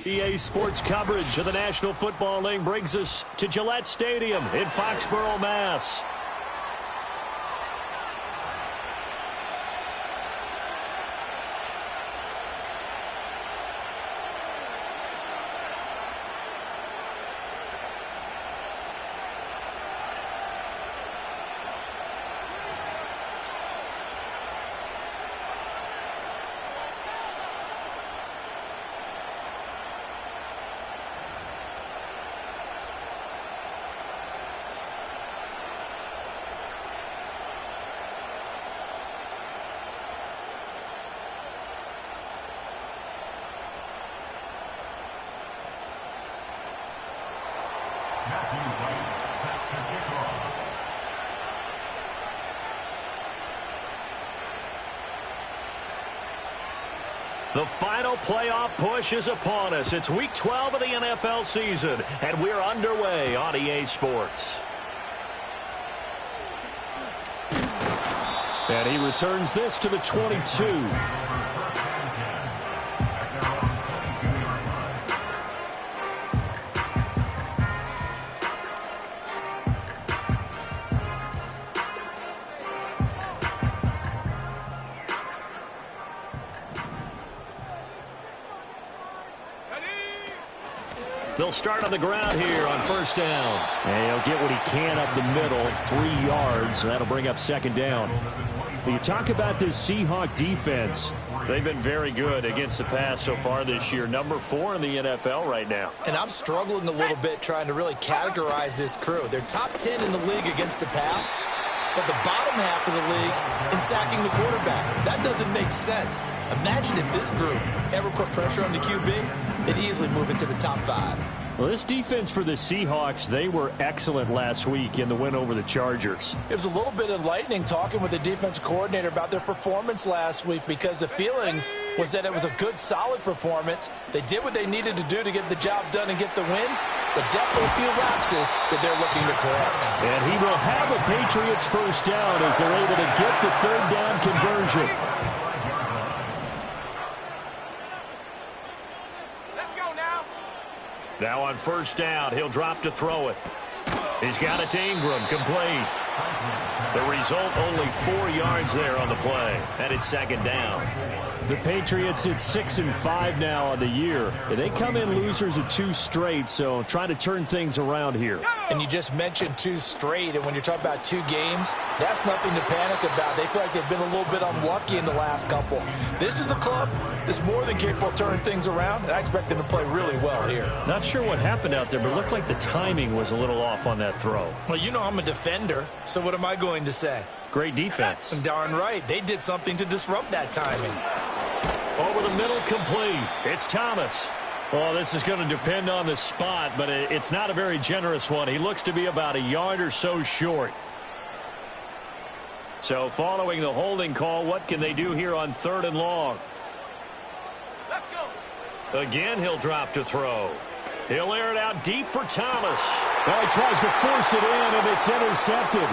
EA Sports coverage of the National Football League brings us to Gillette Stadium in Foxborough, Mass. The final playoff push is upon us. It's Week 12 of the NFL season, and we're underway on EA Sports. And he returns this to the 22. They'll start on the ground here on first down. And he'll get what he can up the middle, 3 yards. That'll bring up second down. You talk about this Seahawk defense. They've been very good against the pass so far this year. Number 4 in the NFL right now. And I'm struggling a little bit trying to really categorize this crew. They're top 10 in the league against the pass, but the bottom half of the league in sacking the quarterback. That doesn't make sense. Imagine if this group ever put pressure on the QB, they'd easily move into the top 5. Well, this defense for the Seahawks, they were excellent last week in the win over the Chargers. It was a little bit enlightening talking with the defense coordinator about their performance last week, because the feeling was that it was a good, solid performance. They did what they needed to do to get the job done and get the win, but definitely a few lapses that they're looking to correct. And he will have a Patriots first down as they're able to get the third down conversion. Now on first down, he'll drop to throw it. He's got it to Ingram, complete. The result, only 4 yards there on the play. And it's second down. The Patriots at 6-5 now on the year. They come in losers of 2 straight, so trying to turn things around here. And you just mentioned 2 straight, and when you're talking about 2 games, that's nothing to panic about. They feel like they've been a little bit unlucky in the last couple. This is a club that's more than capable of turning things around, and I expect them to play really well here. Not sure what happened out there, but it looked like the timing was a little off on that throw. Well, you know I'm a defender, so what am I going to say? Great defense. Darn right. They did something to disrupt that timing. Over the middle, complete. It's Thomas. Well, this is going to depend on the spot, but it's not a very generous one. He looks to be about a yard or so short. So following the holding call, what can they do here on 3rd and long? Let's go. Again, he'll drop to throw. He'll air it out deep for Thomas. Well, he tries to force it in, and it's intercepted.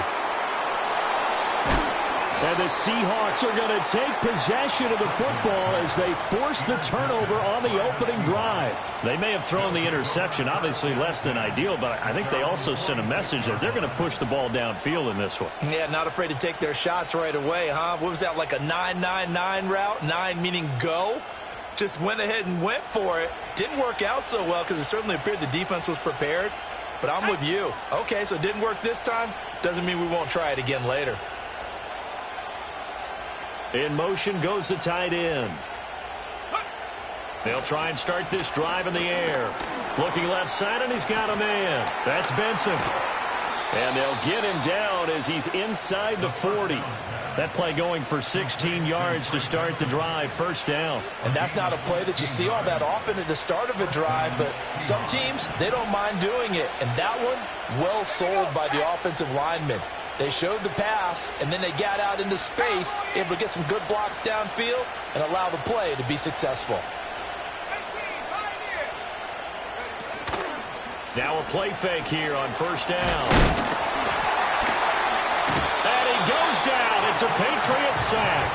And the Seahawks are going to take possession of the football as they force the turnover on the opening drive. They may have thrown the interception, obviously less than ideal, but I think they also sent a message that they're going to push the ball downfield in this one. Yeah, not afraid to take their shots right away, huh? What was that, like a 9-9-9 route? 9 meaning go? Just went ahead and went for it. Didn't work out so well because it certainly appeared the defense was prepared. But I'm with you. Okay, so it didn't work this time. Doesn't mean we won't try it again later. In motion goes the tight end. They'll try and start this drive in the air. Looking left side, and he's got a man. That's Benson. And they'll get him down as he's inside the 40. That play going for 16 yards to start the drive, first down. And that's not a play that you see all that often at the start of a drive, but some teams, they don't mind doing it. And that one, well sold by the offensive lineman. They showed the pass, and then they got out into space, able to get some good blocks downfield and allow the play to be successful. Now a play fake here on first down. And he goes down. It's a Patriots sack.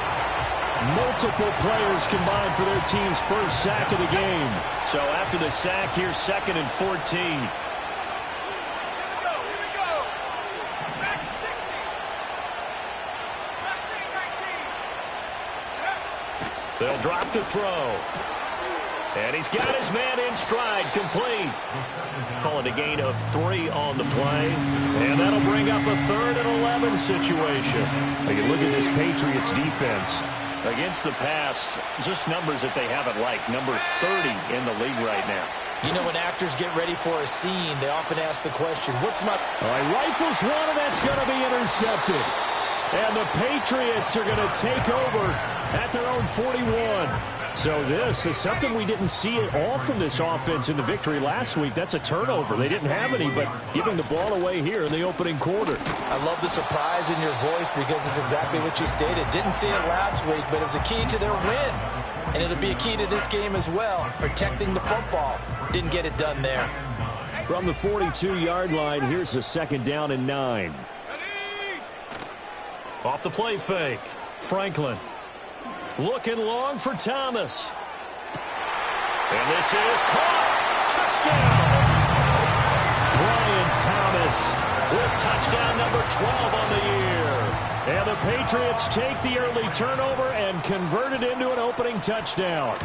Multiple players combined for their team's first sack of the game. So after the sack, here's 2nd and 14. They'll drop to throw. And he's got his man in stride, complete. Calling a gain of 3 on the play. And that'll bring up a 3rd and 11 situation. You look at this Patriots defense. Against the pass, just numbers that they haven't liked. Number 30 in the league right now. You know, when actors get ready for a scene, they often ask the question, what's my... All right, rifles one, and that's going to be intercepted. And the Patriots are going to take over at their own 41. So this is something we didn't see at all from this offense in the victory last week. That's a turnover. They didn't have any, but giving the ball away here in the opening quarter. I love the surprise in your voice because it's exactly what you stated. Didn't see it last week, but it's a key to their win. And it'll be a key to this game as well, protecting the football. Didn't get it done there. From the 42-yard line, here's a 2nd down and 9. Off the play fake, Franklin. Looking long for Thomas. And this is caught. Touchdown. Brian Thomas with touchdown number 12 on the year. And the Patriots take the early turnover and convert it into an opening touchdown.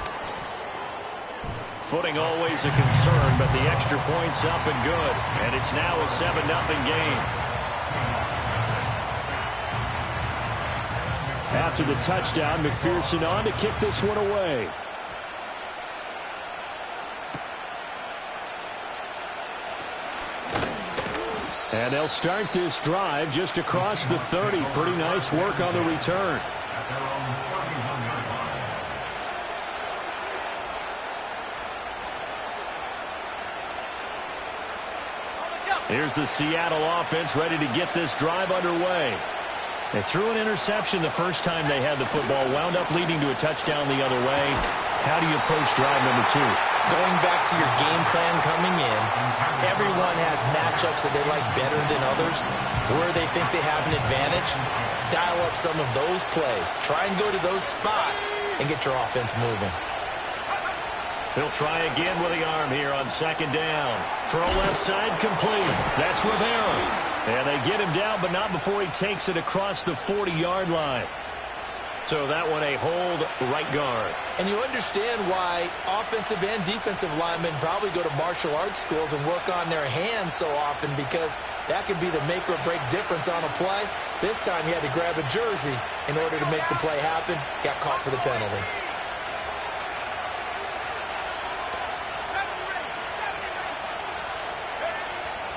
Footing always a concern, but the extra point's up and good. And it's now a 7-0 game. After the touchdown, McPherson on to kick this one away. And they'll start this drive just across the 30. Pretty nice work on the return. Here's the Seattle offense ready to get this drive underway. They threw an interception the first time they had the football, wound up leading to a touchdown the other way. How do you approach drive number 2? Going back to your game plan coming in, everyone has matchups that they like better than others, where they think they have an advantage. Dial up some of those plays. Try and go to those spots and get your offense moving. He'll try again with the arm here on 2nd down. Throw left side complete. That's Rivera. And they get him down, but not before he takes it across the 40-yard line. So that one a hold right guard. And you understand why offensive and defensive linemen probably go to martial arts schools and work on their hands so often, because that could be the make or break difference on a play. This time he had to grab a jersey in order to make the play happen. Got caught for the penalty.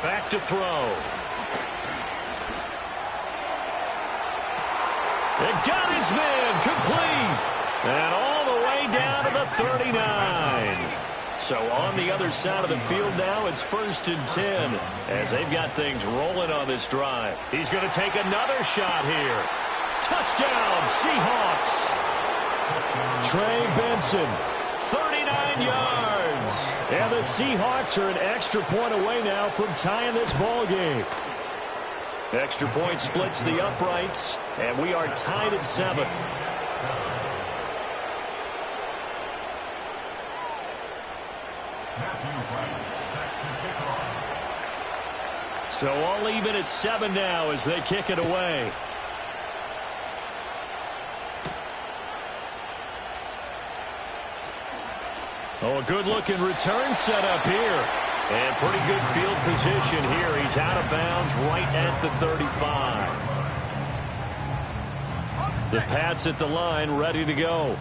Back to throw. It got his man complete. And all the way down to the 39. So on the other side of the field now, it's 1st and 10 as they've got things rolling on this drive. He's going to take another shot here. Touchdown, Seahawks. Trey Benson. 39 yards. And the Seahawks are an extra point away now from tying this ball game. Extra point splits the uprights, and we are tied at 7. So all even at 7 now as they kick it away. Oh, a good-looking return set up here. And pretty good field position here. He's out of bounds right at the 35. The Pats at the line, ready to go.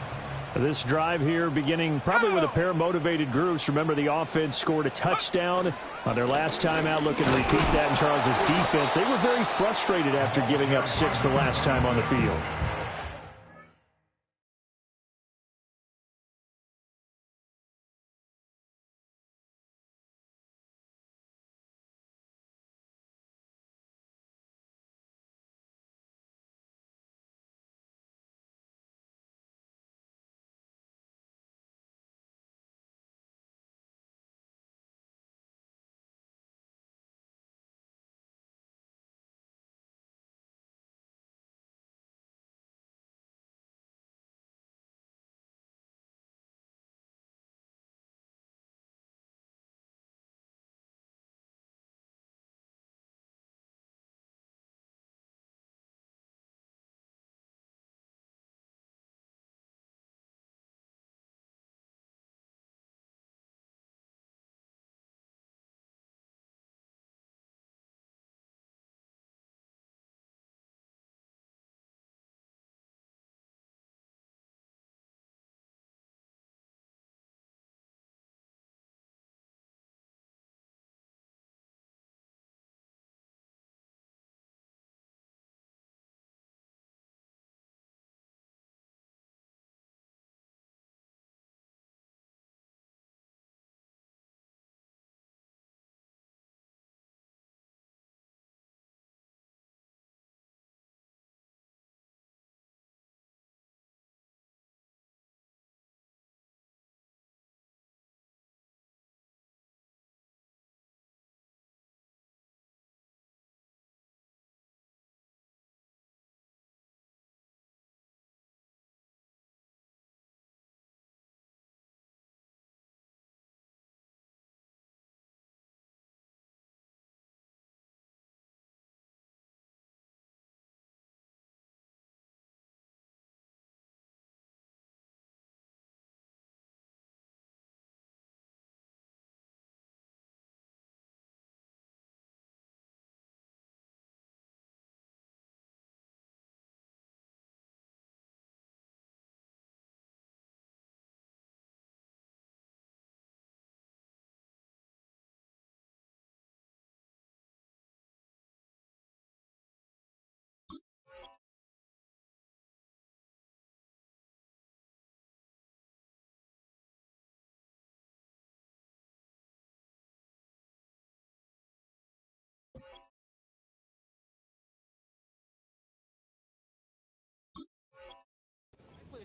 This drive here beginning probably with a pair of motivated groups. Remember, the offense scored a touchdown on their last time out. Looking to repeat that in Charles's defense. They were very frustrated after giving up 6 the last time on the field.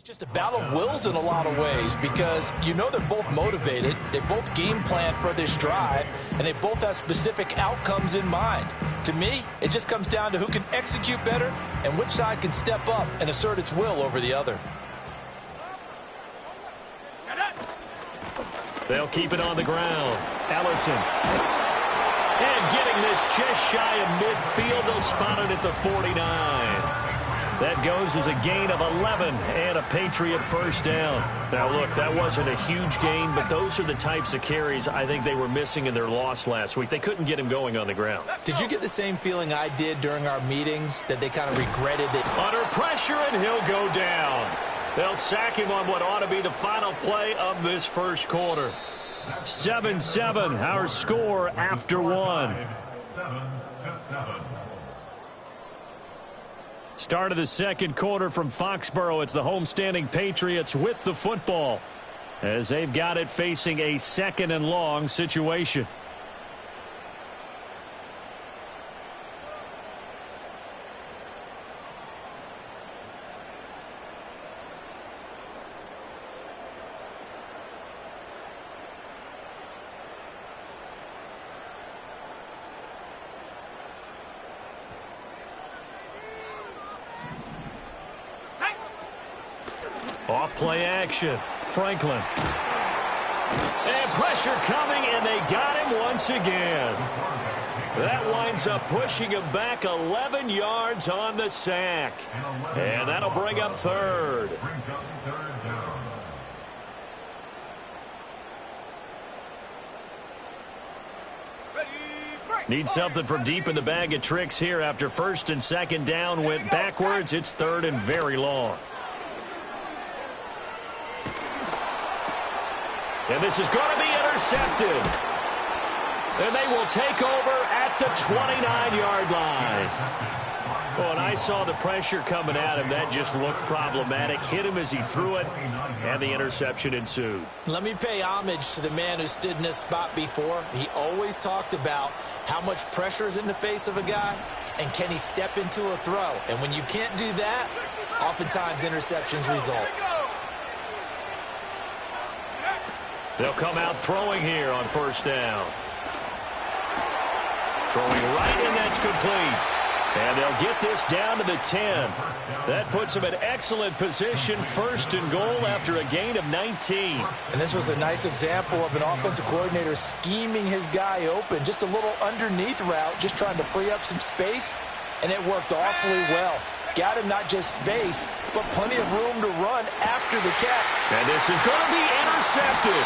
Just a battle of wills in a lot of ways because you know they're both motivated, they both game plan for this drive, and they both have specific outcomes in mind. To me, it just comes down to who can execute better and which side can step up and assert its will over the other. They'll keep it on the ground. Ellison. And getting this just shy of midfield, they'll spot it at the 49. That goes as a gain of 11 and a Patriot first down. Now, look, that wasn't a huge gain, but those are the types of carries I think they were missing in their loss last week. They couldn't get him going on the ground. Did you get the same feeling I did during our meetings, that they kind of regretted it? Under pressure, and he'll go down. They'll sack him on what ought to be the final play of this first quarter. 7-7, our score after one. 7-7. Start of the second quarter from Foxborough. It's the homestanding Patriots with the football as they've got it facing a second and long situation. Off play action. Franklin. And pressure coming, and they got him once again. That winds up pushing him back 11 yards on the sack. And that'll bring up third. Need something from deep in the bag of tricks here after first and second down went backwards. It's third and very long. And this is going to be intercepted. And they will take over at the 29-yard line. Oh, and I saw the pressure coming at him. That just looked problematic. Hit him as he threw it, and the interception ensued. Let me pay homage to the man who stood in this spot before. He always talked about how much pressure is in the face of a guy, and can he step into a throw. And when you can't do that, oftentimes interceptions result. They'll come out throwing here on first down. Throwing right, and that's complete. And they'll get this down to the 10. That puts them in excellent position, first and goal after a gain of 19. And this was a nice example of an offensive coordinator scheming his guy open. Just a little underneath route, just trying to free up some space, and it worked awfully well. Got him not just space, but plenty of room to run after the catch. And this is going to be intercepted.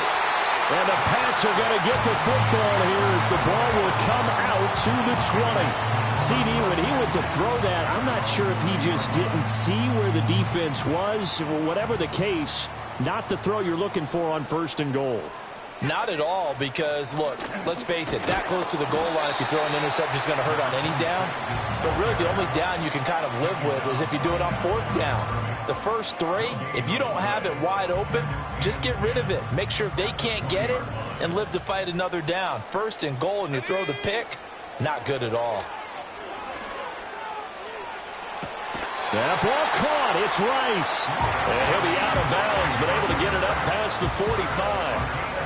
And the Pats are going to get the football here as the ball will come out to the 20. CD, when he went to throw that, I'm not sure if he just didn't see where the defense was. Whatever the case, not the throw you're looking for on first and goal. Not at all, because, look, let's face it, that close to the goal line, if you throw an interception, is going to hurt on any down. But really, the only down you can kind of live with is if you do it on fourth down. The first three, if you don't have it wide open, just get rid of it. Make sure they can't get it and live to fight another down. First and goal, and you throw the pick, not good at all. That ball caught. It's Rice. And he'll be out of bounds, but able to get it up past the 45.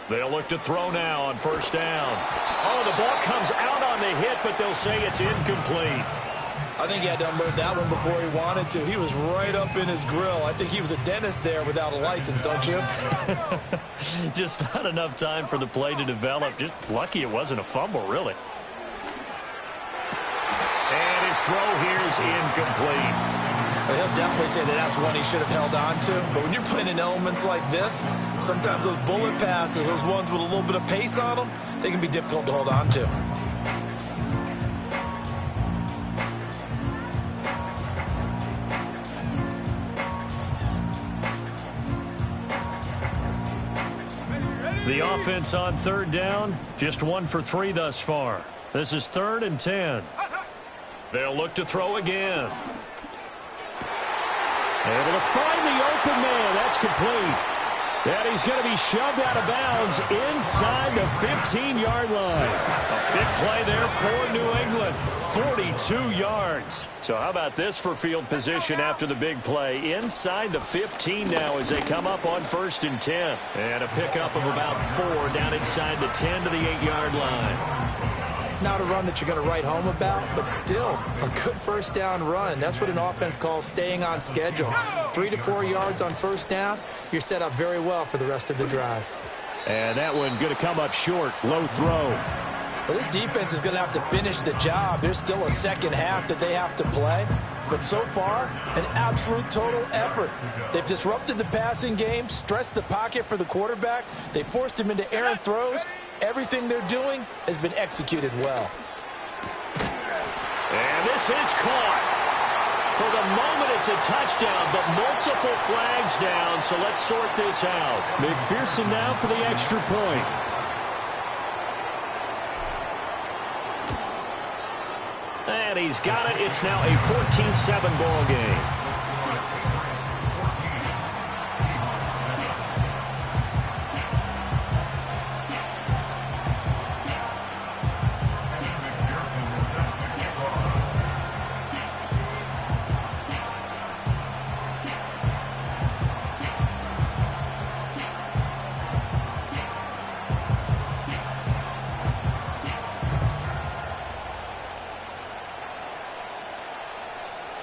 They'll look to throw now on first down. Oh, the ball comes out on the hit, but they'll say it's incomplete. I think he had to unload that one before he wanted to. He was right up in his grill. I think he was a dentist there without a license, don't you? Just not enough time for the play to develop. Just lucky it wasn't a fumble, really. And his throw here is incomplete. He'll definitely say that that's one he should have held on to. But when you're playing in elements like this, sometimes those bullet passes, those ones with a little bit of pace on them, they can be difficult to hold on to. The offense on third down, just 1 for 3 thus far. This is 3rd and 10. They'll look to throw again. Able to find the open man. That's complete. And he's going to be shoved out of bounds inside the 15-yard line. A big play there for New England. 42 yards. So how about this for field position after the big play? Inside the 15 now as they come up on 1st and 10. And a pickup of about 4 down inside the 10 to the 8-yard line. Not a run that you're going to write home about, but still a good first down run. That's what an offense calls staying on schedule. 3 to 4 yards on first down. You're set up very well for the rest of the drive. And that one going to come up short. Low throw. Well, this defense is going to have to finish the job. There's still a second half that they have to play. But so far, an absolute total effort. They've disrupted the passing game, stressed the pocket for the quarterback. They forced him into errant throws. Everything they're doing has been executed well. And this is caught. For the moment, it's a touchdown, but multiple flags down, so let's sort this out. McPherson now for the extra point. And he's got it. It's now a 14-7 ball game.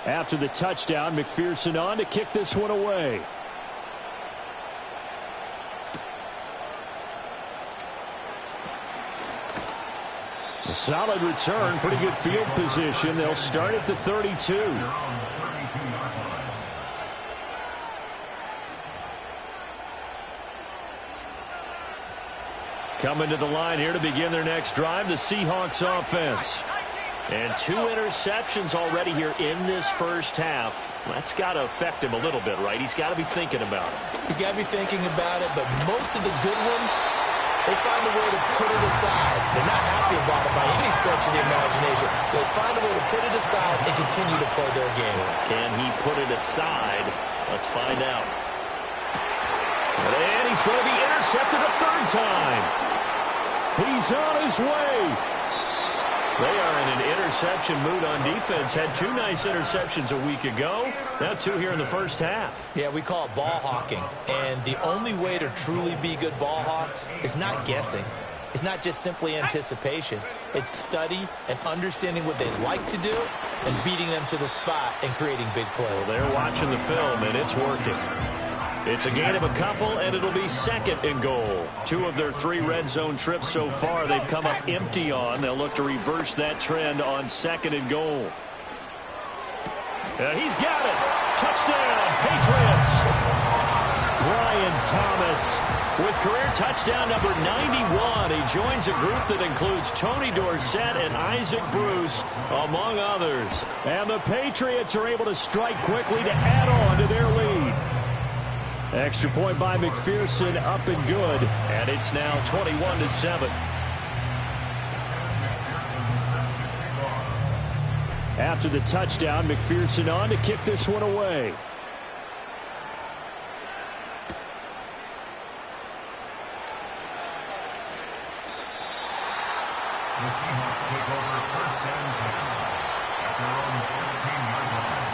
After the touchdown, McPherson on to kick this one away. A solid return, pretty good field position. They'll start at the 32. Coming to the line here to begin their next drive, the Seahawks offense. And 2 interceptions already here in this first half. That's got to affect him a little bit, right? He's got to be thinking about it. He's got to be thinking about it, but most of the good ones, they find a way to put it aside. They're not happy about it by any stretch of the imagination. They find a way to put it aside and continue to play their game. Can he put it aside? Let's find out. And he's going to be intercepted a 3rd time. He's on his way. They are in an interception mood on defense. Had 2 nice interceptions a week ago. Now 2 here in the first half. Yeah, we call it ball hawking. And the only way to truly be good ball hawks is not guessing. It's not just simply anticipation. It's study and understanding what they like to do and beating them to the spot and creating big plays. Well, they're watching the film, and it's working. It's a gain of a couple, and it'll be 2nd and goal. 2 of their 3 red zone trips so far they've come up empty on. They'll look to reverse that trend on 2nd and goal. And he's got it. Touchdown, Patriots. Brian Thomas with career touchdown number 91. He joins a group that includes Tony Dorsett and Isaac Bruce, among others. And the Patriots are able to strike quickly to add on to their lead. Extra point by McPherson, up and good. And it's now 21-7. After the touchdown, McPherson on to kick this one away. The Seahawks take over 1st and 10 at their own 16-yard line.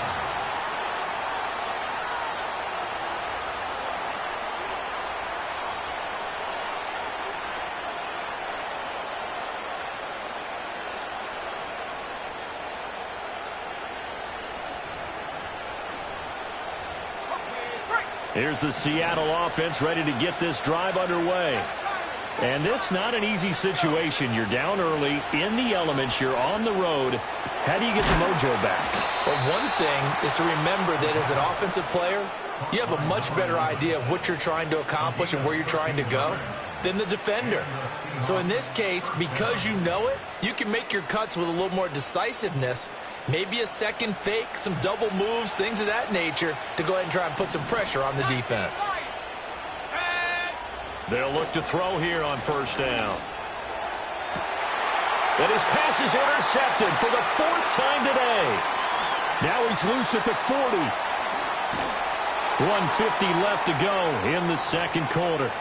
Here's the Seattle offense ready to get this drive underway. And this not an easy situation. You're down early, in the elements, you're on the road. How do you get the mojo back? Well, one thing is to remember that as an offensive player, you have a much better idea of what you're trying to accomplish and where you're trying to go than the defender. So in this case, because you know it, you can make your cuts with a little more decisiveness. Maybe a second fake, some double moves, things of that nature to go ahead and try and put some pressure on the defense. They'll look to throw here on 1st down. And his pass is intercepted for the 4th time today. Now he's loose at the 40. 1:50 left to go in the 2nd quarter.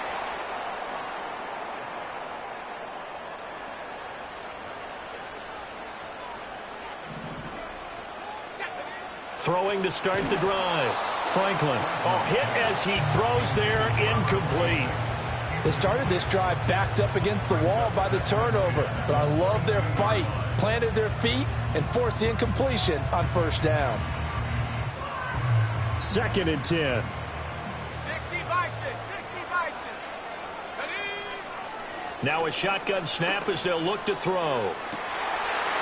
Throwing to start the drive. Franklin. Oh, hit as he throws there, incomplete. They started this drive backed up against the wall by the turnover, but I love their fight. Planted their feet and forced the incompletion on first down. 2nd and 10. 60 Bison, 60 Bison. Now a shotgun snap as they'll look to throw.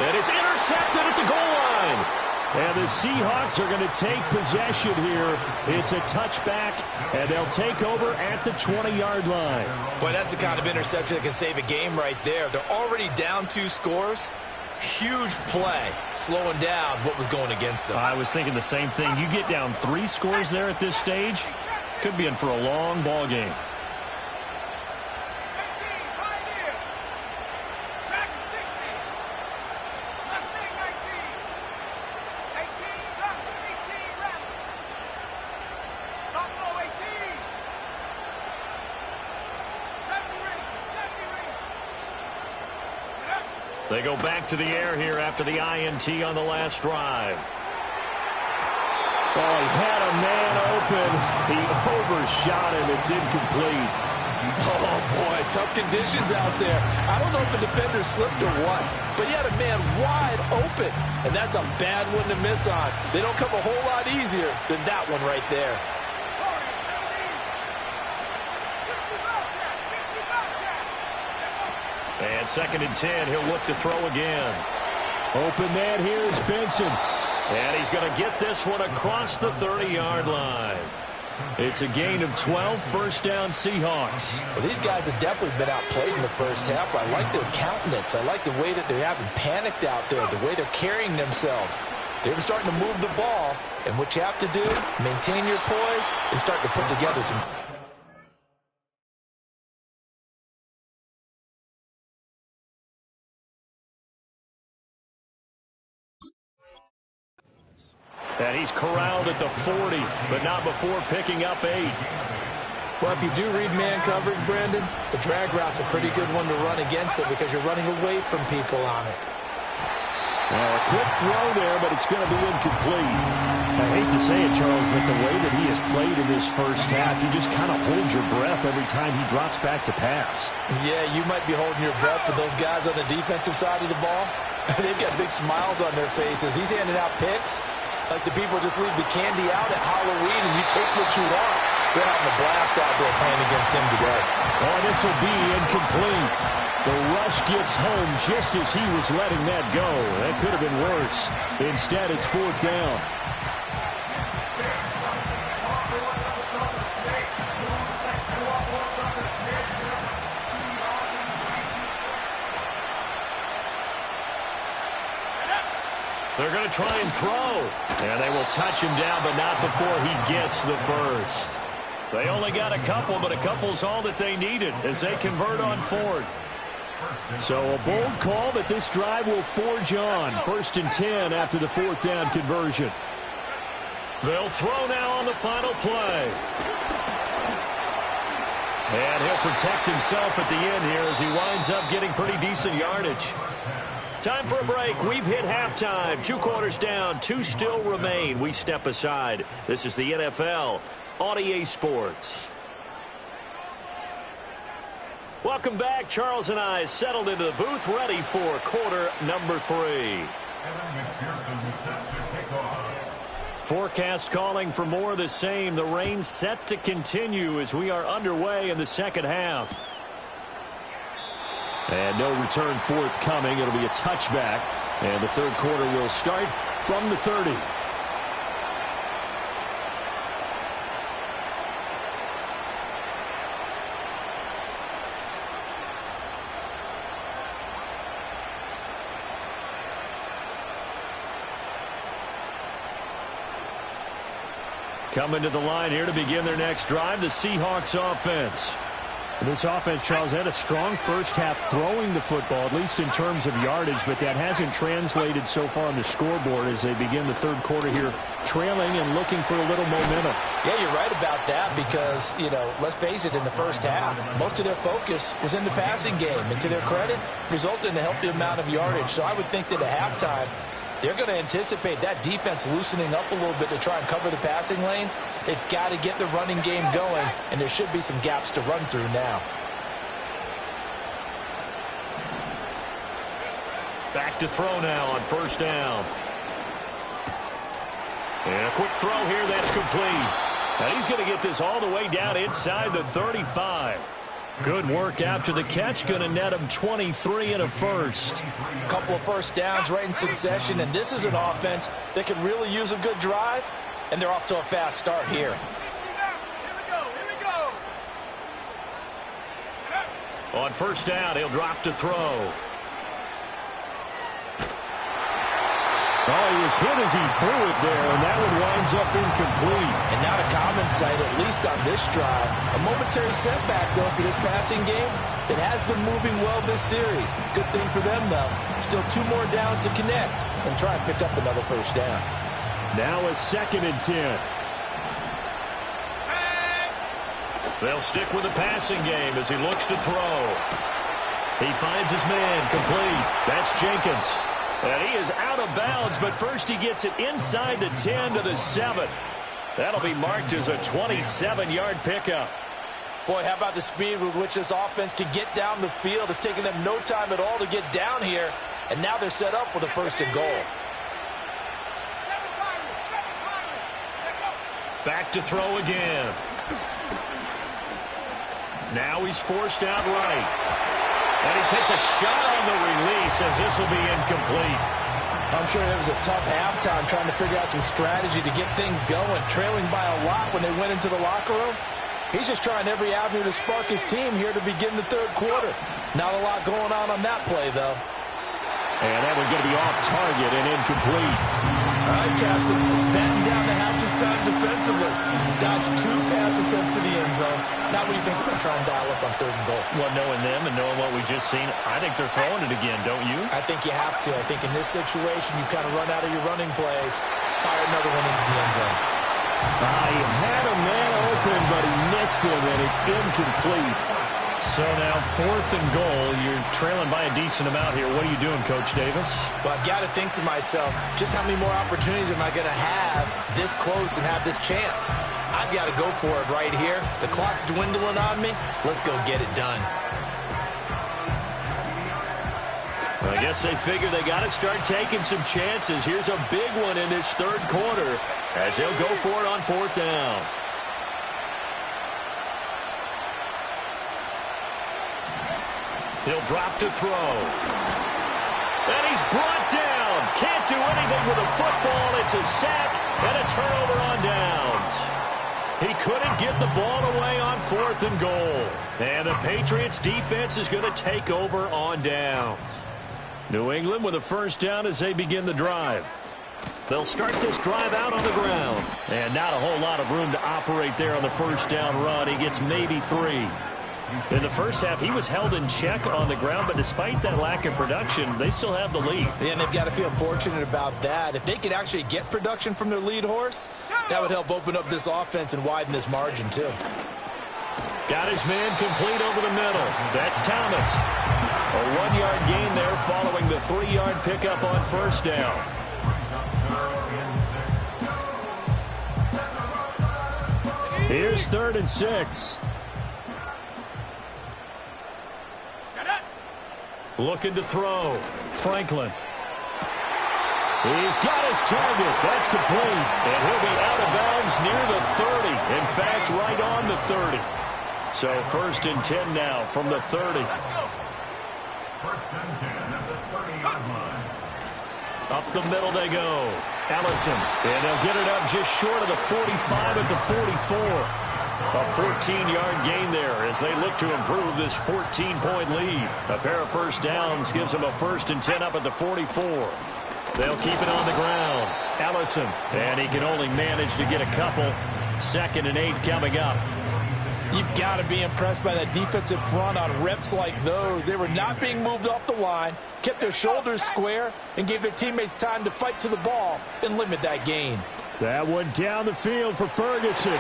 And it's intercepted at the goal line. And the Seahawks are going to take possession here. It's a touchback, and they'll take over at the 20-yard line. Boy, that's the kind of interception that can save a game right there. They're already down 2 scores. Huge play, slowing down what was going against them. I was thinking the same thing. You get down 3 scores there at this stage, could be in for a long ball game. They go back to the air here after the INT on the last drive. Oh, he had a man open. He overshot him. It's incomplete. Oh, boy, tough conditions out there. I don't know if the defender slipped or what, but he had a man wide open, and that's a bad one to miss on. They don't come a whole lot easier than that one right there. And 2nd and 10, he'll look to throw again. Open man here is Benson. And he's going to get this one across the 30-yard line. It's a gain of 12, first down Seahawks. Well, these guys have definitely been outplayed in the first half. I like their countenance. I like the way that they're having panicked out there, the way they're carrying themselves. They're starting to move the ball, and what you have to do, maintain your poise and start to put together some... And he's corralled at the 40, but not before picking up 8. Well, if you do read man coverage, Brandon, the drag route's a pretty good one to run against it because you're running away from people on it. Well, a quick throw there, but it's going to be incomplete. I hate to say it, Charles, but the way that he has played in this first half, you just kind of hold your breath every time he drops back to pass. Yeah, you might be holding your breath, but those guys on the defensive side of the ball, they've got big smiles on their faces. He's handing out picks like the people just leave the candy out at Halloween and you take what you want. They're having a blast out there playing against him today. Oh, this will be incomplete. The rush gets home just as he was letting that go. That could have been worse. Instead, it's 4th down. They're going to try and throw. And they will touch him down, but not before he gets the first. They only got a couple, but a couple's all that they needed as they convert on 4th. So a bold call that this drive will forge on. 1st and 10 after the 4th down conversion. They'll throw now on the final play. And he'll protect himself at the end here as he winds up getting pretty decent yardage. Time for a break. We've hit halftime. 2 quarters down. 2 still remain. We step aside. This is the NFL on EA Sports. Welcome back. Charles and I settled into the booth, ready for quarter number 3. Forecast calling for more of the same. The rain set to continue as we are underway in the second half. And no return forthcoming. It'll be a touchback. And the third quarter will start from the 30. Coming to the line here to begin their next drive, the Seahawks offense. This offense, Charles, had a strong first half throwing the football, at least in terms of yardage, but that hasn't translated so far on the scoreboard as they begin the third quarter here, trailing and looking for a little momentum. Yeah, you're right about that because, you know, let's face it, in the first half, most of their focus was in the passing game. And to their credit, resulted in a healthy amount of yardage. So I would think that at halftime, They're going to anticipate that defense loosening up a little bit to try and cover the passing lanes. They've got to get the running game going, and there should be some gaps to run through now. Back to throw now on first down. And a quick throw here that's complete. And he's going to get this all the way down inside the 35. Good work after the catch. Going to net him 23 and a first. A couple of first downs right in succession, and this is an offense that could really use a good drive, and they're off to a fast start here. On first down, he'll drop to throw. Oh, he was hit as he threw it there, and that one winds up incomplete. And not a common sight, at least on this drive. A momentary setback, though, for this passing game. It has been moving well this series. Good thing for them, though. Still 2 more downs to connect and try and pick up another first down. Now a 2nd and 10. They'll stick with the passing game as he looks to throw. He finds his man, complete. That's Jenkins. And he is out of bounds, but first he gets it inside the 10 to the 7. That'll be marked as a 27-yard pickup. Boy, how about the speed with which this offense can get down the field? It's taken them no time at all to get down here, and now they're set up with a 1st and goal. Back to throw again. Now he's forced out right. And he takes a shot on the release as this will be incomplete. I'm sure it was a tough halftime trying to figure out some strategy to get things going, trailing by a lot when they went into the locker room. He's just trying every avenue to spark his team here to begin the 3rd quarter. Not a lot going on that play, though. And that one's going to be off target and incomplete. All right, Captain. It's batten down the hatches time defensively. Dodged 2 pass attempts to the end zone. Now what do you think they're going to try and dial up on 3rd and goal? Well, knowing them and knowing what we just seen, I think they're throwing it again, don't you? I think you have to. I think in this situation, you kind of run out of your running plays, fire another one into the end zone. He had a man open, but he missed him, and it's incomplete. So now 4th and goal. You're trailing by a decent amount here. What are you doing, Coach Davis? Well, I've got to think to myself, just how many more opportunities am I going to have this close and have this chance? I've got to go for it right here. The clock's dwindling on me. Let's go get it done. I guess they figure they got to start taking some chances. Here's a big one in this 3rd quarter as he'll go for it on 4th down. He'll drop to throw. And he's brought down. Can't do anything with a football. It's a sack and a turnover on downs. He couldn't get the ball away on 4th and goal. And the Patriots defense is going to take over on downs. New England with a 1st down as they begin the drive. They'll start this drive out on the ground. And not a whole lot of room to operate there on the 1st down run. He gets maybe 3. In the first half, he was held in check on the ground, but despite that lack of production, they still have the lead. Yeah, and they've got to feel fortunate about that. If they could actually get production from their lead horse, that would help open up this offense and widen this margin, too. Got his man complete over the middle. That's Thomas. A 1-yard gain there following the 3-yard pickup on 1st down. Here's 3rd and 6. Looking to throw. Franklin. He's got his target. That's complete. And he'll be out of bounds near the 30. In fact, right on the 30. So 1st and 10 now from the 30. 1st and 10 at the 30-yard line. Up the middle they go. Ellison. And they'll get it up just short of the 45 at the 44. A 14-yard gain there as they look to improve this 14-point lead. A pair of 1st downs gives them a 1st and 10 up at the 44. They'll keep it on the ground. Ellison. And he can only manage to get a couple. 2nd and 8 coming up. You've got to be impressed by that defensive front on reps like those. They were not being moved off the line, kept their shoulders square, and gave their teammates time to fight to the ball and limit that gain. That one down the field for Ferguson.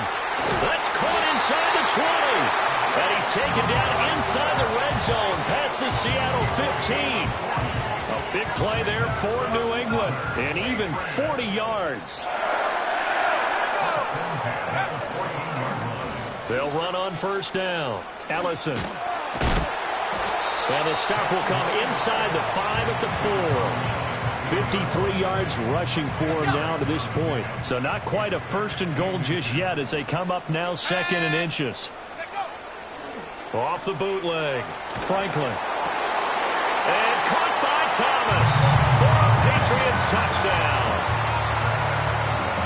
That's caught inside the 20. And he's taken down inside the red zone past the Seattle 15. A Big play there for New England. And even 40 yards. They'll run on first down. Ellison. And the stop will come inside the 5 at the 4. 53 yards rushing for him now to this point. So not quite a first and goal just yet as they come up now 2nd and inches. Off the bootleg. Franklin. And caught by Thomas for a Patriots touchdown.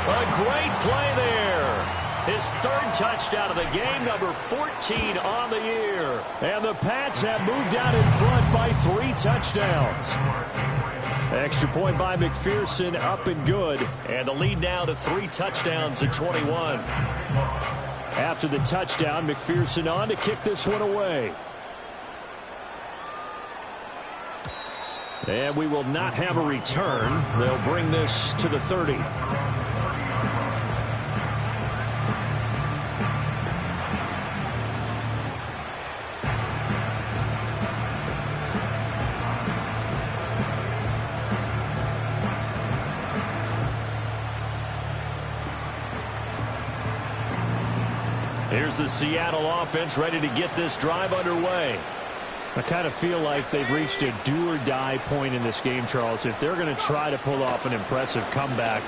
A great play there. His 3rd touchdown of the game, number 14 on the year. And the Pats have moved out in front by 3 touchdowns. Extra point by McPherson, up and good. And the lead now to 3 touchdowns at 21. After the touchdown, McPherson on to kick this one away. And we will not have a return. They'll bring this to the 30. Here's the Seattle offense ready to get this drive underway. I kind of feel like they've reached a do-or-die point in this game, Charles. If they're going to try to pull off an impressive comeback,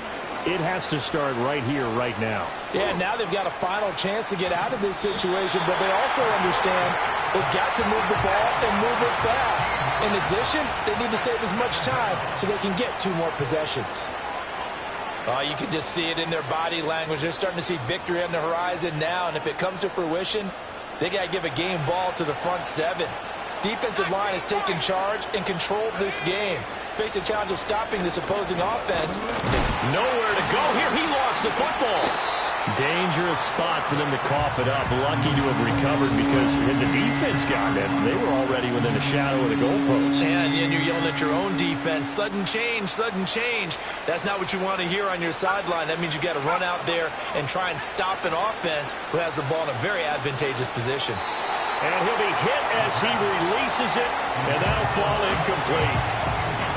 it has to start right here, right now. Yeah, now they've got a final chance to get out of this situation, but they also understand they've got to move the ball and move it fast. In addition, they need to save as much time so they can get 2 more possessions. Oh, you can just see it in their body language. They're starting to see victory on the horizon now, and if it comes to fruition, they got to give a game ball to the front 7. Defensive line has taken charge and controlled this game. Face a challenge of stopping this opposing offense. Nowhere to go here. He lost the football. Dangerous spot for them to cough it up. Lucky to have recovered because had the defense got it, they were already within a shadow of the goalpost. And you're yelling at your own defense. Sudden change, sudden change. That's not what you want to hear on your sideline. That means you got to run out there and try and stop an offense who has the ball in a very advantageous position. And he'll be hit as he releases it, and that'll fall incomplete.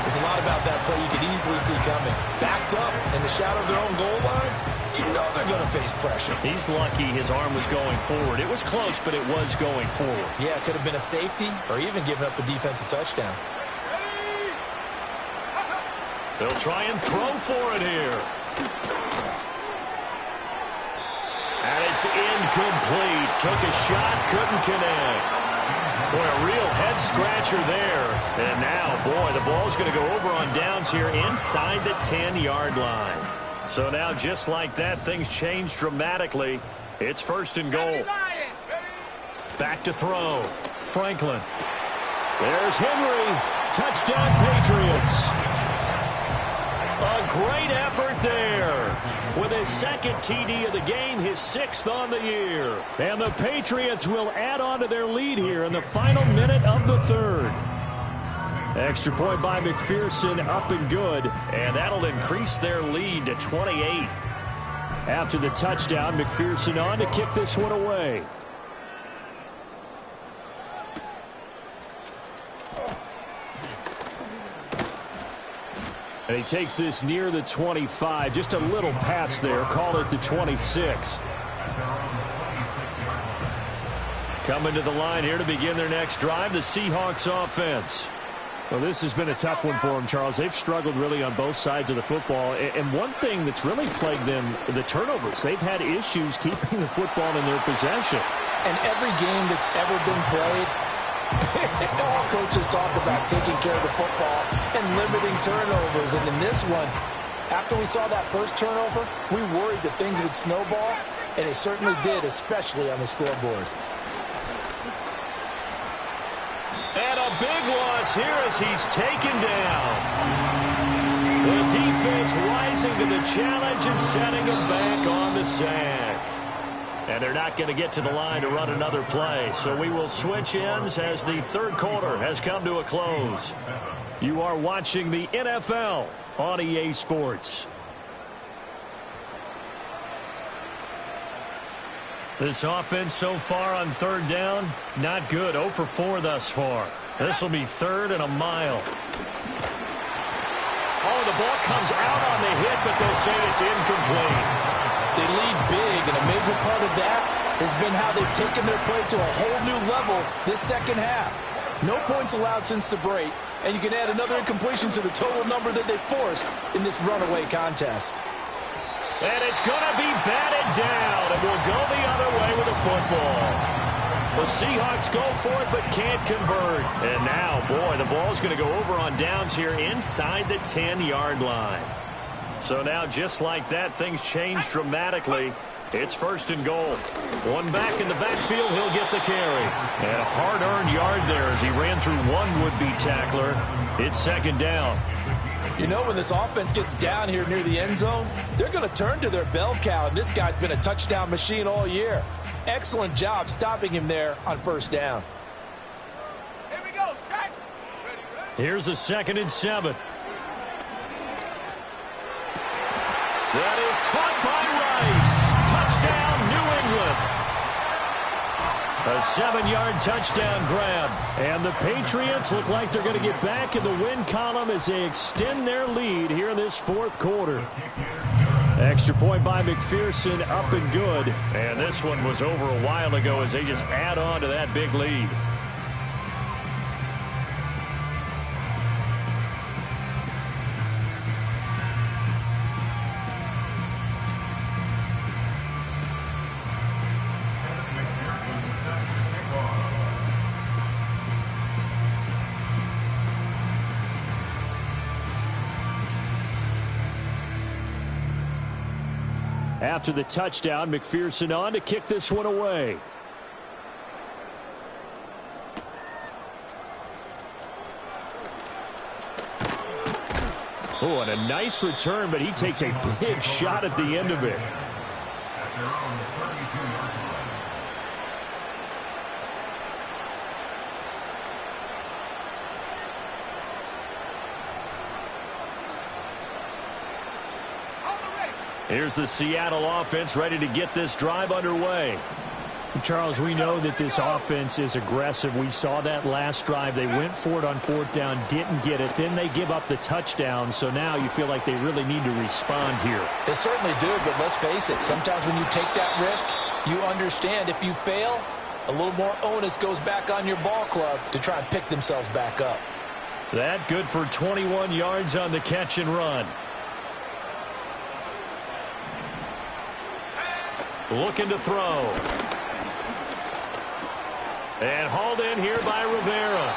There's a lot about that play you could easily see coming. Backed up in the shadow of their own goal line, you know they're going to face pressure. He's lucky his arm was going forward. It was close, but it was going forward. Yeah, it could have been a safety or even given up a defensive touchdown. They'll try and throw for it here. And it's incomplete. Took a shot, couldn't connect. Boy, a real head-scratcher there. And now, boy, the ball's going to go over on downs here inside the 10-yard line. So now, just like that, things change dramatically. It's 1st and goal. Back to throw. Franklin. There's Henry. Touchdown, Patriots. A great effort there. With his 2nd TD of the game, his 6th on the year. And the Patriots will add on to their lead here in the final minute of the 3rd. Extra point by McPherson, up and good. And that'll increase their lead to 28. After the touchdown, McPherson on to kick this one away. And he takes this near the 25. Just a little pass there. Call it the 26. Coming to the line here to begin their next drive, the Seahawks offense. Well, this has been a tough one for them, Charles. They've struggled really on both sides of the football. And one thing that's really plagued them, the turnovers. They've had issues keeping the football in their possession. And every game that's ever been played, all coaches talk about taking care of the football and limiting turnovers. And in this one, after we saw that first turnover, we worried that things would snowball, and it certainly did, especially on the scoreboard. And a big loss here as he's taken down. The defense rising to the challenge and setting him back on the sack. And they're not going to get to the line to run another play. So we will switch ends as the 3rd quarter has come to a close. You are watching the NFL on EA Sports. This offense so far on 3rd down, not good. 0 for 4 thus far. This will be 3rd and a mile. the ball comes out on the hit, but they'll say it's incomplete. They lead big, and a major part of that has been how they've taken their play to a whole new level this second half. No points allowed since the break, and you can add another incompletion to the total number that they forced in this runaway contest. And it's going to be batted down, and we'll go the other way with the football. The Seahawks go for it but can't convert. And now, boy, the ball's going to go over on downs here inside the 10-yard line. So now, just like that, things change dramatically. It's 1st and goal. One back in the backfield, he'll get the carry. And a hard-earned yard there as he ran through one would-be tackler. It's 2nd down. You know, when this offense gets down here near the end zone, they're going to turn to their bell cow, and this guy's been a touchdown machine all year. Excellent job stopping him there on 1st down. Here we go, set. Here's a 2nd and 7. That is caught by Rice. Touchdown, New England. A 7-yard touchdown grab. And the Patriots look like they're going to get back in the win column as they extend their lead here in this 4th quarter. Extra point by McPherson, up and good. And this one was over a while ago as they just add on to that big lead. After the touchdown, McPherson on to kick this one away. Oh, and a nice return, but he takes a big shot at the end of it. Here's the Seattle offense ready to get this drive underway. Charles, we know that this offense is aggressive. We saw that last drive. They went for it on 4th down, didn't get it. Then they give up the touchdown. So now you feel like they really need to respond here. They certainly do, but let's face it. Sometimes when you take that risk, you understand if you fail, a little more onus goes back on your ball club to try and pick themselves back up. That good for 21 yards on the catch and run. Looking to throw. And hauled in here by Rivera.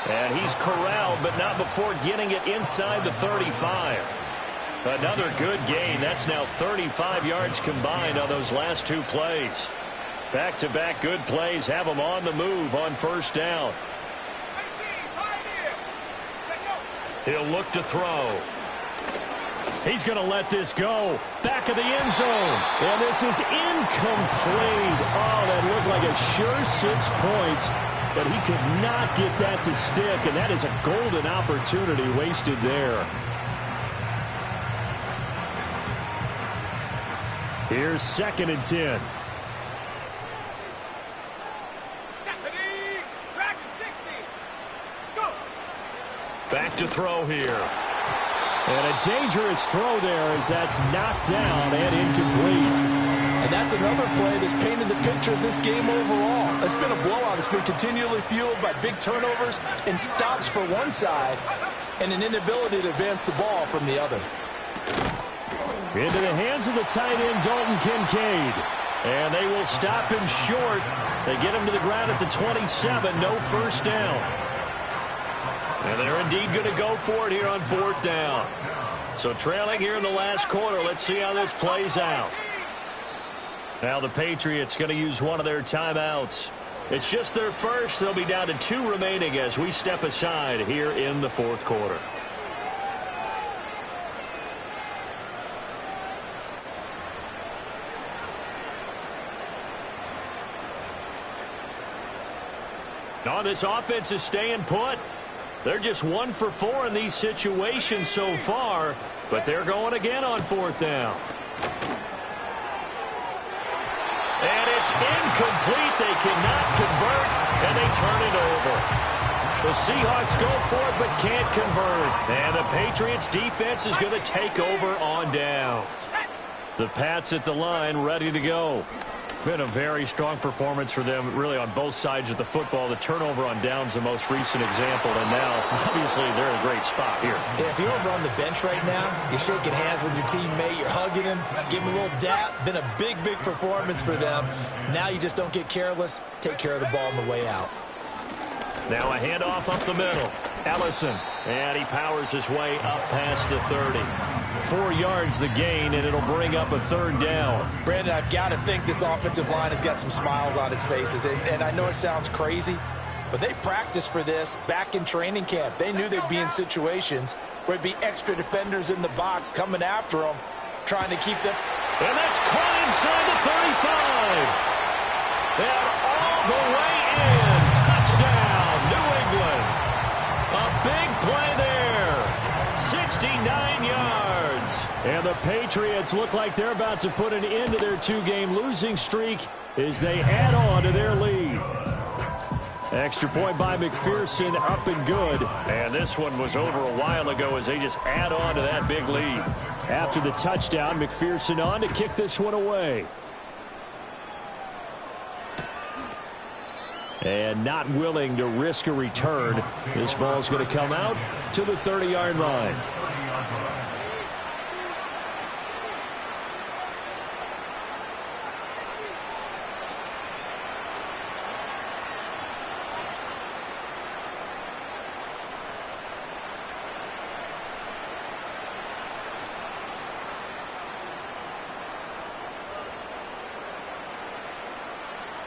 And he's corralled, but not before getting it inside the 35. Another good gain. That's now 35 yards combined on those last 2 plays. Back-to-back good plays have them on the move on 1st down. He'll look to throw. He's going to let this go. Back of the end zone. And this is incomplete. Oh, that looked like a sure 6 points. But he could not get that to stick. And that is a golden opportunity wasted there. Here's 2nd and 10. Back to throw here. And a dangerous throw there as that's knocked down and incomplete. And that's another play that's painted the picture of this game overall. It's been a blowout. It's been continually fueled by big turnovers and stops for one side and an inability to advance the ball from the other. Into the hands of the tight end, Dalton Kincaid. And they will stop him short. They get him to the ground at the 27. No 1st down. And they're indeed going to go for it here on 4th down. So trailing here in the last quarter. Let's see how this plays out. Now the Patriots going to use one of their timeouts. It's just their first. They'll be down to 2 remaining as we step aside here in the 4th quarter. No, this offense is staying put. They're just 1 for 4 in these situations so far, but they're going again on 4th down. And it's incomplete. They cannot convert, and they turn it over. The Seahawks go for it but can't convert. And the Patriots defense is going to take over on downs. The Pats at the line ready to go. Been a very strong performance for them really on both sides of the football. The turnover on downs the most recent example, and now obviously they're in a great spot here. Yeah, if you're over on the bench right now, you're shaking hands with your teammate, you're hugging him, give him a little dap. Been a big performance for them. Now you just don't get careless. Take care of the ball on the way out. Now a handoff up the middle. Ellison, and he powers his way up past the 30. 4 yards the gain, and it'll bring up a third down. Brandon, I've got to think this offensive line has got some smiles on its faces. And I know it sounds crazy, but they practiced for this back in training camp. They knew they'd be in situations where it'd be extra defenders in the box coming after them, trying to keep them. And that's caught inside the 35. And all the way in. Touchdown, New England. A big play there. 69 yards. And the Patriots look like they're about to put an end to their 2-game losing streak as they add on to their lead. Extra point by McPherson, up and good. And this one was over a while ago as they just add on to that big lead. After the touchdown, McPherson on to kick this one away. And not willing to risk a return. This ball's going to come out to the 30-yard line.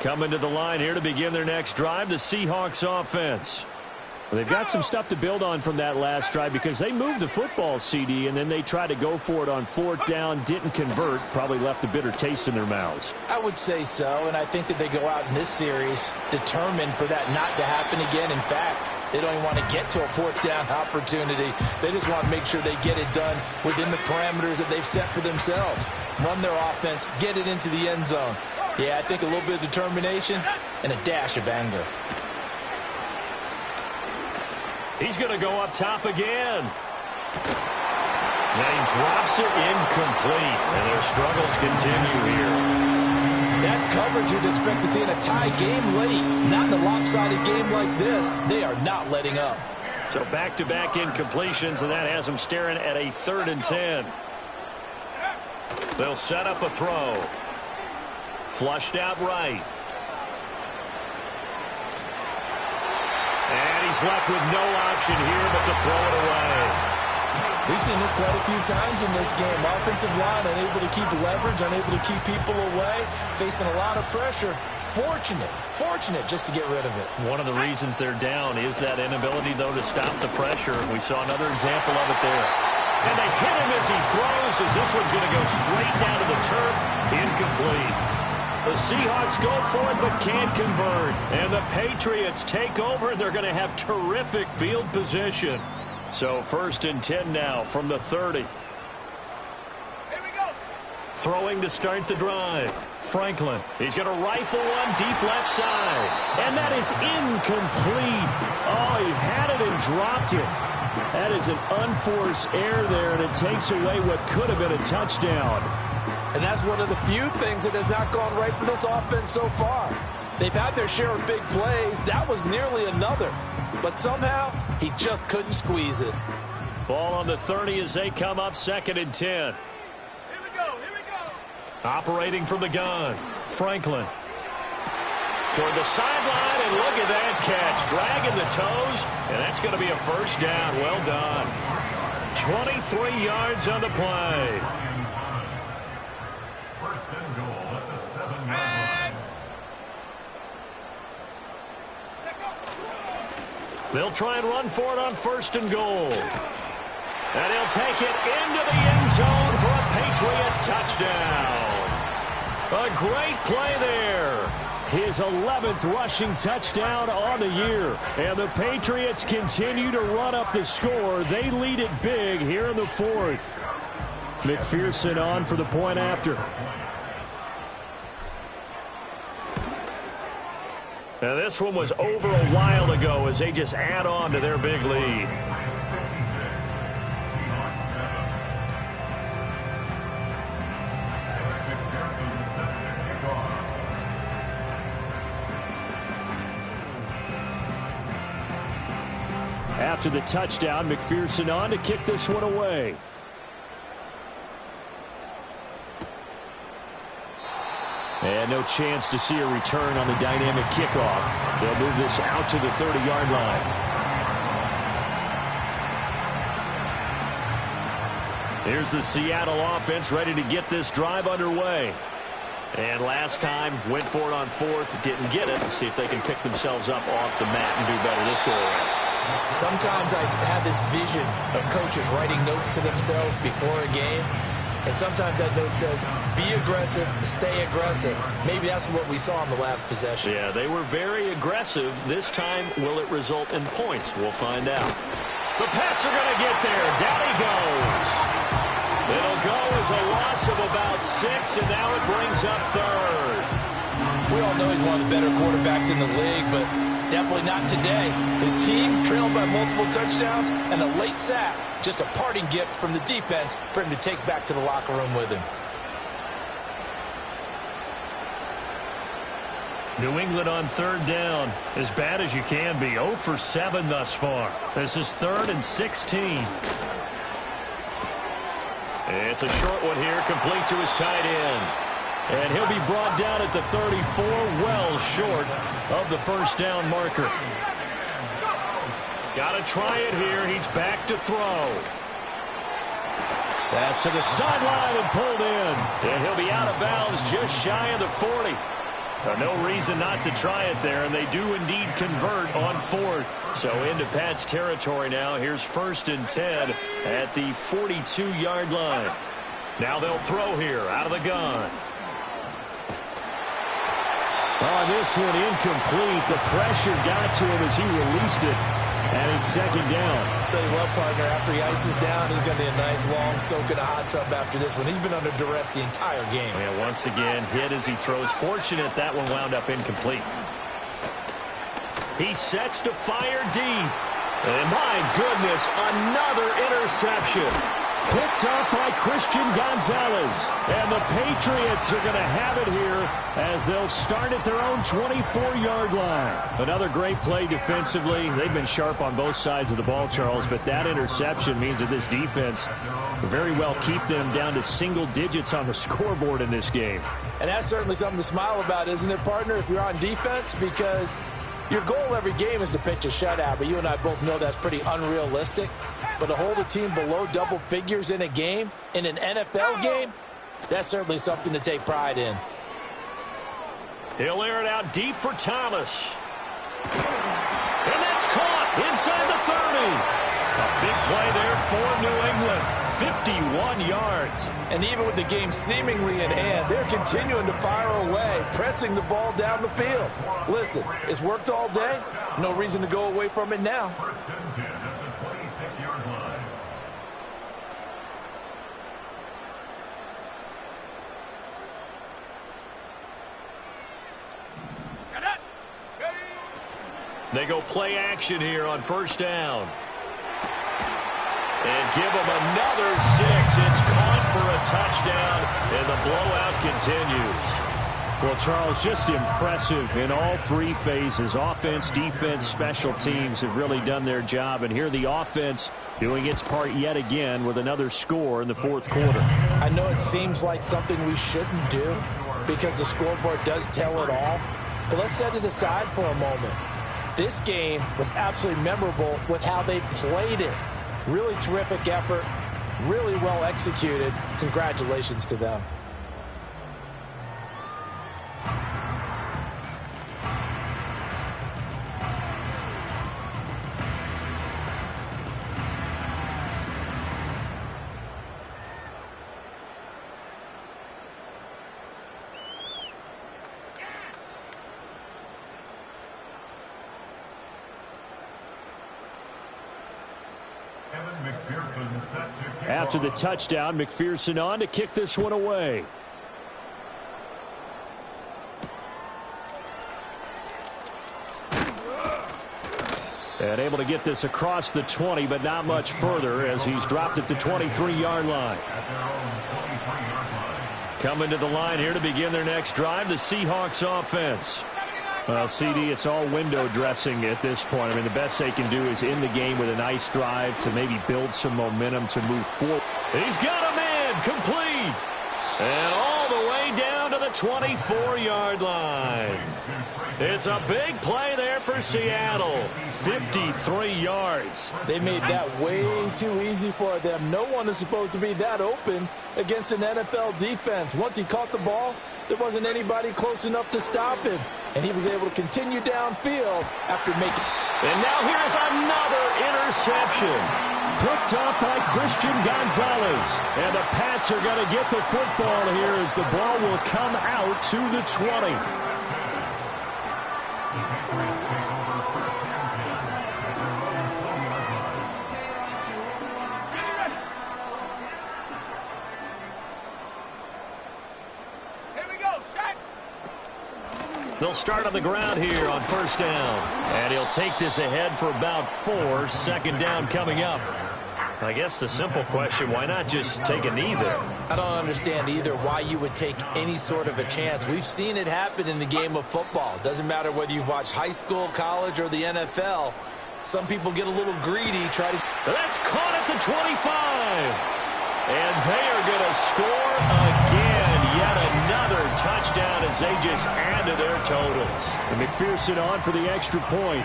Coming to the line here to begin their next drive, the Seahawks offense. Well, they've got some stuff to build on from that last drive because they moved the football, CD, and then they tried to go for it on 4th down, didn't convert, probably left a bitter taste in their mouths. I would say so, and I think that they go out in this series determined for that not to happen again. In fact, they don't even want to get to a 4th down opportunity. They just want to make sure they get it done within the parameters that they've set for themselves. Run their offense, get it into the end zone. Yeah, I think a little bit of determination and a dash of anger. He's going to go up top again. And he drops it incomplete. And their struggles continue here. That's coverage you'd expect to see in a tie game late. Not in a lopsided game like this. They are not letting up. So back-to-back incompletions, and that has them staring at a 3rd and 10. They'll set up a throw. Flushed out right. And he's left with no option here but to throw it away. We've seen this quite a few times in this game. Offensive line unable to keep leverage, unable to keep people away, facing a lot of pressure. Fortunate just to get rid of it. One of the reasons they're down is that inability, though, to stop the pressure. We saw another example of it there. And they hit him as he throws, as this one's going to go straight down to the turf. Incomplete. The Seahawks go for it but can't convert. And the Patriots take over, and they're going to have terrific field position. So 1st and 10 now from the 30. Here we go. Throwing to start the drive. Franklin. He's going to rifle one deep left side. And that is incomplete. Oh, he had it and dropped it. That is an unforced error there, and it takes away what could have been a touchdown. And that's one of the few things that has not gone right for this offense so far. They've had their share of big plays. That was nearly another. But somehow, he just couldn't squeeze it. Ball on the 30 as they come up 2nd and 10. Here we go. Operating from the gun. Franklin. Toward the sideline, and look at that catch. Dragging the toes, and that's going to be a 1st down. Well done. 23 yards on the play. They'll try and run for it on 1st and goal. And he'll take it into the end zone for a Patriot touchdown. A great play there. His 11th rushing touchdown on the year. And the Patriots continue to run up the score. They lead it big here in the 4th. McPherson on for the point after. Now, this one was over a while ago as they just add on to their big lead. After the touchdown, McPherson on to kick this one away. And no chance to see a return on the dynamic kickoff. They'll move this out to the 30-yard line. Here's the Seattle offense ready to get this drive underway. And last time, went for it on fourth, didn't get it. See if they can pick themselves up off the mat and do better this go around. Sometimes I have this vision of coaches writing notes to themselves before a game. And sometimes that note says, be aggressive, stay aggressive. Maybe that's what we saw in the last possession. Yeah, they were very aggressive. This time, will it result in points? We'll find out. The Pats are going to get there. Down he goes. It'll go as a loss of about 6, and now it brings up third. We all know he's one of the better quarterbacks in the league, but definitely not today. His team trailed by multiple touchdowns and a late sack. Just a parting gift from the defense for him to take back to the locker room with him. New England on third down. As bad as you can be. 0 for 7 thus far. This is 3rd and 16. It's a short one here, complete to his tight end. And he'll be brought down at the 34, well short of the first down marker. Got to try it here. He's back to throw. Pass to the sideline and pulled in. And he'll be out of bounds just shy of the 40. No reason not to try it there, and they do indeed convert on 4th. So into Pat's territory now. Here's 1st and 10 at the 42-yard line. Now they'll throw here out of the gun. Oh, this one incomplete. The pressure got to him as he released it. And it's 2nd down. Tell you what, partner, after he ices down, he's going to be a nice long soak in a hot tub after this one. He's been under duress the entire game. Yeah, once again, hit as he throws. Fortunate that one wound up incomplete. He sets to fire deep. And my goodness, another interception. Picked up by Christian Gonzalez. And the Patriots are going to have it here as they'll start at their own 24-yard line. Another great play defensively. They've been sharp on both sides of the ball, Charles, but that interception means that this defense will very well keep them down to single digits on the scoreboard in this game. And that's certainly something to smile about, isn't it, partner, if you're on defense? Because your goal every game is to pitch a shutout, but you and I both know that's pretty unrealistic. But to hold a team below double figures in a game, in an NFL game, that's certainly something to take pride in. He'll air it out deep for Thomas. And that's caught inside the 30. A big play there for New England. 51 yards. And even with the game seemingly in hand, they're continuing to fire away, pressing the ball down the field. Listen, it's worked all day. No reason to go away from it now. 1st and 10 at the 26-yard line. They go play action here on 1st down. And give them another 6. It's caught for a touchdown, and the blowout continues. Well, Charles, just impressive in all 3 phases. Offense, defense, special teams have really done their job. And here the offense doing its part yet again with another score in the 4th quarter. I know it seems like something we shouldn't do because the scoreboard does tell it all. But let's set it aside for a moment. This game was absolutely memorable with how they played it. Really terrific effort, really well executed. Congratulations to them. After the touchdown, McPherson on to kick this one away. And able to get this across the 20, but not much further as he's dropped it to 23-yard line. Coming to the line here to begin their next drive, the Seahawks offense. Well, CD, it's all window dressing at this point. I mean, the best they can do is in the game with a nice drive to maybe build some momentum to move forward. He's got a man complete. And all the way down to the 24-yard line. It's a big play there for Seattle. 53 yards. They made that way too easy for them. No one is supposed to be that open against an NFL defense. Once he caught the ball, there wasn't anybody close enough to stop him. And he was able to continue downfield after making. And now here's another interception. Picked up by Christian Gonzalez. And the Pats are going to get the football here as the ball will come out to the 20. They'll start on the ground here on first down. And he'll take this ahead for about 4. Second down coming up. I guess the simple question, why not just take a knee there? I don't understand either why you would take any sort of a chance. We've seen it happen in the game of football. Doesn't matter whether you've watched high school, college, or the NFL. Some people get a little greedy. That's caught at the 25. And they are going to score again. Yet another touchdown as they just add to their totals. And McPherson on for the extra point.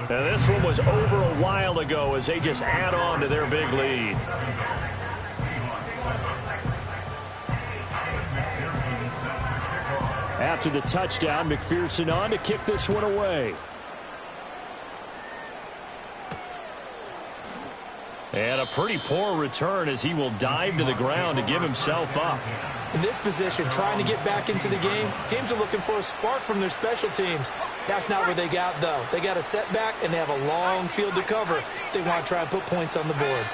And this one was over a while ago as they just add on to their big lead. After the touchdown, McPherson on to kick this one away. And a pretty poor return as he will dive to the ground to give himself up. In this position, trying to get back into the game, teams are looking for a spark from their special teams. That's not what they got, though. They got a setback, and they have a long field to cover if they want to try and put points on the board.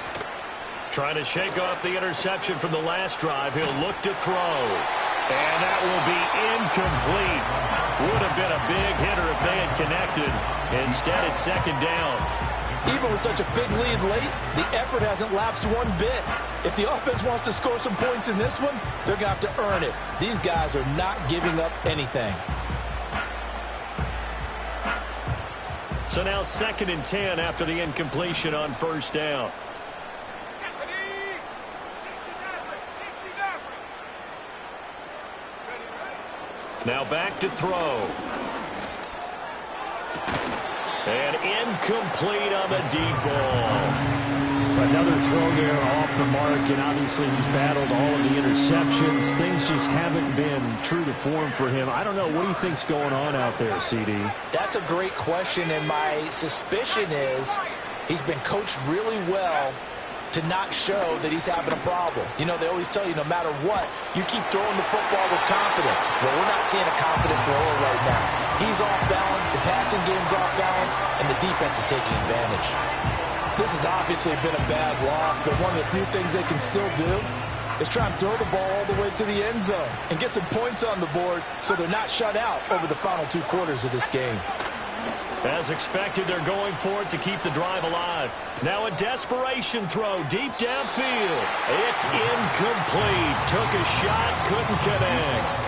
Trying to shake off the interception from the last drive. He'll look to throw. And that will be incomplete. Would have been a big hitter if they had connected. Instead, it's second down. Even with such a big lead late, the effort hasn't lapsed one bit. If the offense wants to score some points in this one, they're going to have to earn it. These guys are not giving up anything. So now 2nd and 10 after the incompletion on first down. Now back to throw. And incomplete on the deep ball. Another throw there off the mark, and obviously he's battled all of the interceptions. Things just haven't been true to form for him. I don't know. What do you think's going on out there, CD? That's a great question, and my suspicion is he's been coached really well to not show that he's having a problem. You know, they always tell you no matter what, you keep throwing the football with confidence. Well, we're not seeing a confident thrower right now. He's off balance, the passing game's off balance, and the defense is taking advantage. This has obviously been a bad loss, but one of the few things they can still do is try and throw the ball all the way to the end zone and get some points on the board so they're not shut out over the final 2 quarters of this game. As expected, they're going for it to keep the drive alive. Now a desperation throw deep downfield. It's incomplete. Took a shot, couldn't connect.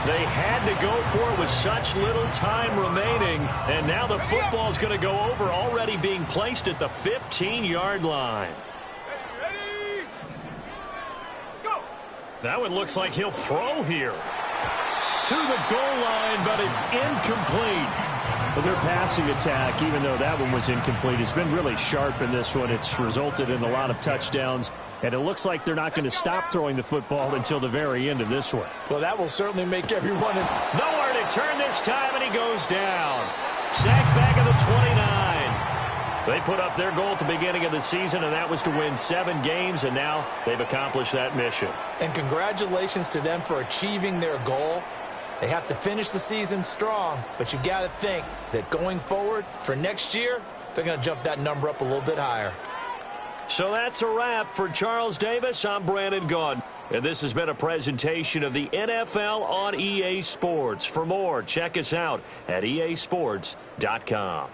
They had to go for it with such little time remaining, and now the football's going to go over, already being placed at the 15-yard line. Ready? Go! That one looks like he'll throw here. To the goal line, but it's incomplete. Well, their passing attack, even though that one was incomplete, has been really sharp in this one. It's resulted in a lot of touchdowns, and it looks like they're not going to stop throwing the football until the very end of this one. Well, that will certainly make everyone... Nowhere to turn this time, and he goes down. Sacked back at the 29. They put up their goal at the beginning of the season, and that was to win 7 games, and now they've accomplished that mission. And congratulations to them for achieving their goal. They have to finish the season strong, but you got to think that going forward for next year, they're going to jump that number up a little bit higher. So that's a wrap for Charles Davis. I'm Brandon Gaudin. And this has been a presentation of the NFL on EA Sports. For more, check us out at easports.com.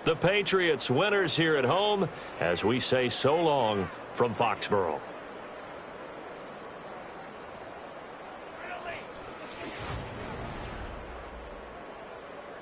The Patriots winners here at home as we say so long from Foxborough.